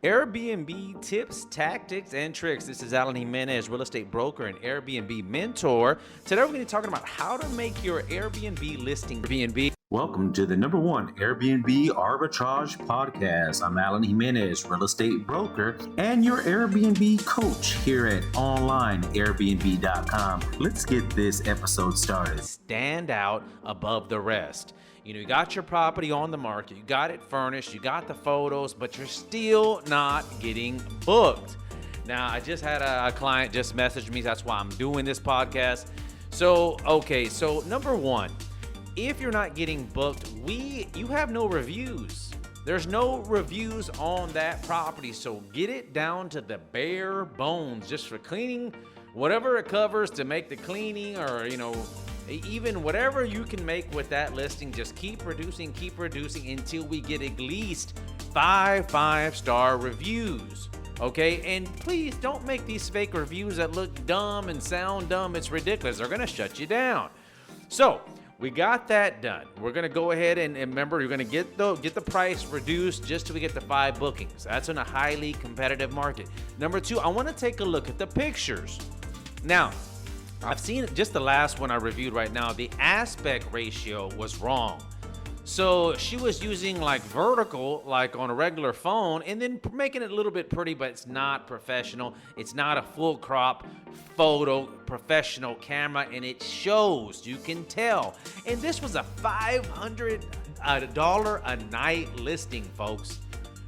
Airbnb tips, tactics, and tricks. This is Alan Jimenez, real estate broker and Airbnb mentor. Today we're going to be talking about how to make your Airbnb listing Airbnb. Welcome to the #1 Airbnb arbitrage podcast. I'm Alan Jimenez, real estate broker and your Airbnb coach here at onlineairbnb.com. Let's get this episode started. Stand out above the rest. You got your property on the market, you got it furnished, you got the photos, but you're still not getting booked. Now, I just had a client just message me. That's why I'm doing this podcast. So number one, if you're not getting booked, you have no reviews. There's no reviews on that property. So get it down to the bare bones just for cleaning, whatever it covers to make the cleaning, or, even whatever you can make with that listing. Just keep producing until we get at least 5-star reviews. Okay, and please don't make these fake reviews that look dumb and sound dumb. It's ridiculous. They're gonna shut you down. So we got that done. We're gonna go ahead and remember, you're gonna get the price reduced just till we get the 5 bookings. That's in a highly competitive market. Number 2, I want to take a look at the pictures. Now, I've seen just the last one I reviewed right now. The aspect ratio was wrong. So she was using like vertical, like on a regular phone, and then making it a little bit pretty, but it's not professional. It's not a full crop photo, professional camera, and it shows, you can tell. And this was a $500 a night listing, folks.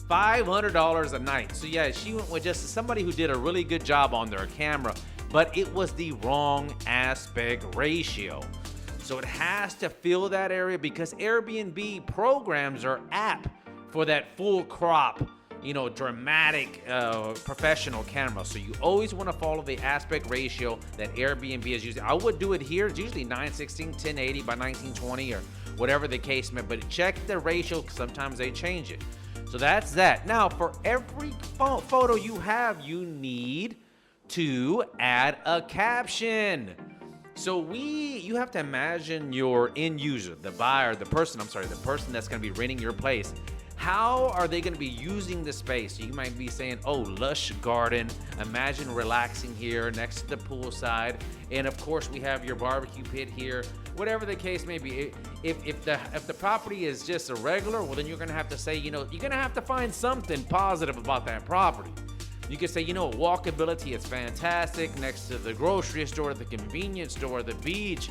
$500 a night. So yeah, she went with just somebody who did a really good job on their camera, but it was the wrong aspect ratio. So it has to fill that area, because Airbnb programs are apt for that full crop, dramatic, professional camera. So you always want to follow the aspect ratio that Airbnb is using. I would do it here. It's usually 916, 1080 by 1920 or whatever the case may be, but check the ratio, because sometimes they change it. So that's that. Now, for every photo you have, you need to add a caption. So you have to imagine your end user, the buyer, the person that's going to be renting your place. How are they going to be using the space? So you might be saying, oh, lush garden. Imagine relaxing here next to the poolside. And of course, we have your barbecue pit here. Whatever the case may be. If the property is just a regular, well, then you're going to have to say, you're going to have to find something positive about that property. You can say, walkability is fantastic next to the grocery store, the convenience store, the beach.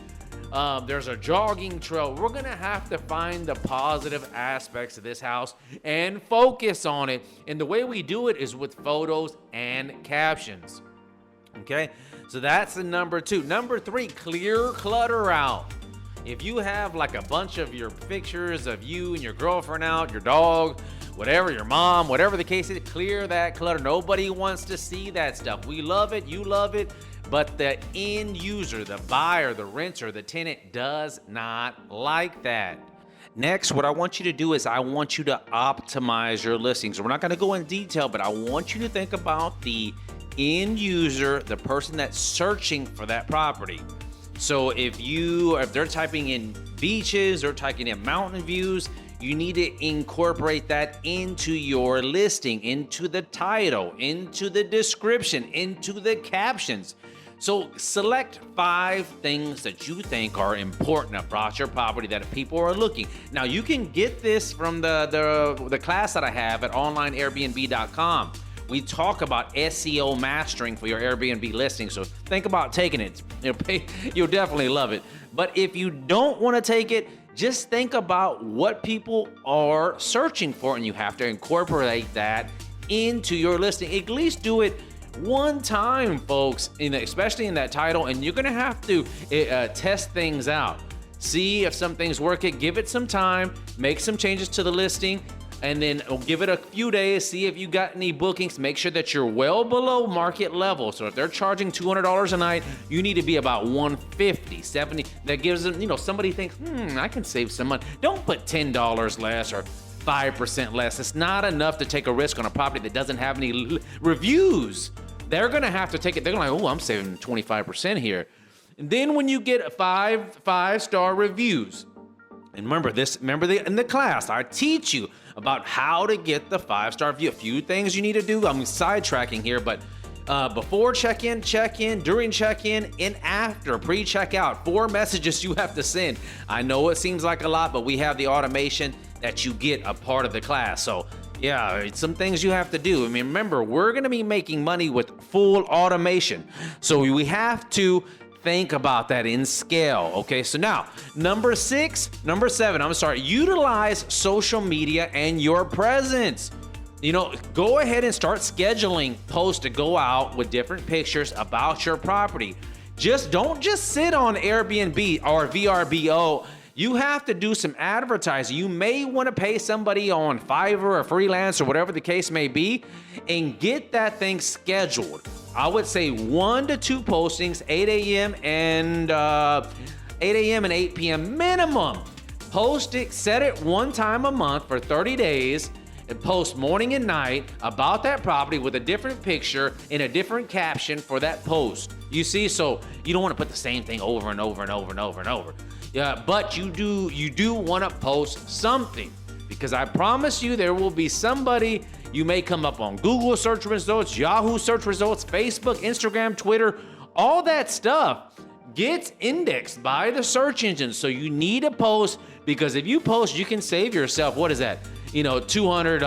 There's a jogging trail. We're going to have to find the positive aspects of this house and focus on it. And the way we do it is with photos and captions. Okay, so that's the number 2. Number 3, clear clutter out. If you have like a bunch of your pictures of you and your girlfriend out, your dog, whatever, your mom, whatever the case is, clear that clutter. Nobody wants to see that stuff. We love it, you love it, but the end user, the buyer, the renter, the tenant does not like that. Next, what I want you to do is I want you to optimize your listings. We're not going to go in detail, but I want you to think about the end user, the person that's searching for that property. So if they're typing in beaches or typing in mountain views, you need to incorporate that into your listing, into the title, into the description, into the captions. So select 5 things that you think are important about your property that people are looking. Now, you can get this from the class that I have at onlineairbnb.com. We talk about SEO mastering for your Airbnb listing. So think about taking it. You'll definitely love it. But if you don't want to take it, just think about what people are searching for, and you have to incorporate that into your listing. At least do it one time, folks, especially in that title, and you're going to have to test things out. See if some things work. Give it some time, make some changes to the listing, and then give it a few days, see if you got any bookings. Make sure that you're well below market level. So if they're charging $200 a night, you need to be about $150, $70. That gives them, somebody thinks, I can save some money. Don't put $10 less or 5% less. It's not enough to take a risk on a property that doesn't have any reviews. They're going to have to take it. They're going to I'm saving 25% here. And then when you get 5-star reviews, And remember in the class, I teach you about how to get the 5-star view. A few things you need to do. I'm sidetracking here, but before check-in, during check-in, and after pre-checkout, 4 messages you have to send. I know it seems like a lot, but we have the automation that you get a part of the class. So yeah, it's some things you have to do. I mean, remember, we're going to be making money with full automation. So we have to think about that in scale. Okay, so now number 7, utilize social media and your presence. Go ahead and start scheduling posts to go out with different pictures about your property. Don't just sit on Airbnb or VRBO. You have to do some advertising. You may want to pay somebody on Fiverr or freelance or whatever the case may be and get that thing scheduled. I would say 1 to 2 postings, 8 a.m. and 8 p.m. minimum. Post it, set it one time a month for 30 days and post morning and night about that property with a different picture and a different caption for that post. You see, so you don't want to put the same thing over and over and over and over and over. Yeah, but you do want to post something, because I promise you there will be somebody. You may come up on Google search results, Yahoo search results, Facebook, Instagram, Twitter, all that stuff gets indexed by the search engine. So you need to post, because if you post, you can save yourself, what is that? $20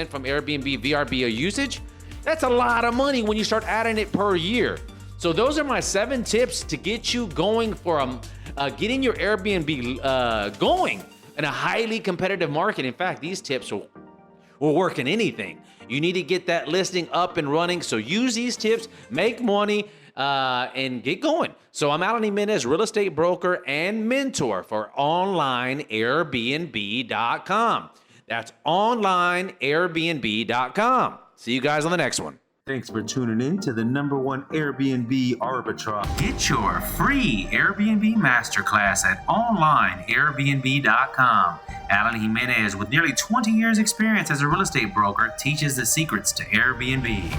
from Airbnb VRBO usage. That's a lot of money when you start adding it per year. So those are my 7 tips to get you going for getting your Airbnb going in a highly competitive market. In fact, these tips will work in anything. You need to get that listing up and running. So use these tips, make money, and get going. So I'm Alan Jimenez, real estate broker and mentor for onlineairbnb.com. That's onlineairbnb.com. See you guys on the next one. Thanks for tuning in to the #1 Airbnb arbitrage. Get your free Airbnb masterclass at onlineairbnb.com. Alan Jimenez, with nearly 20 years experience as a real estate broker, teaches the secrets to Airbnb.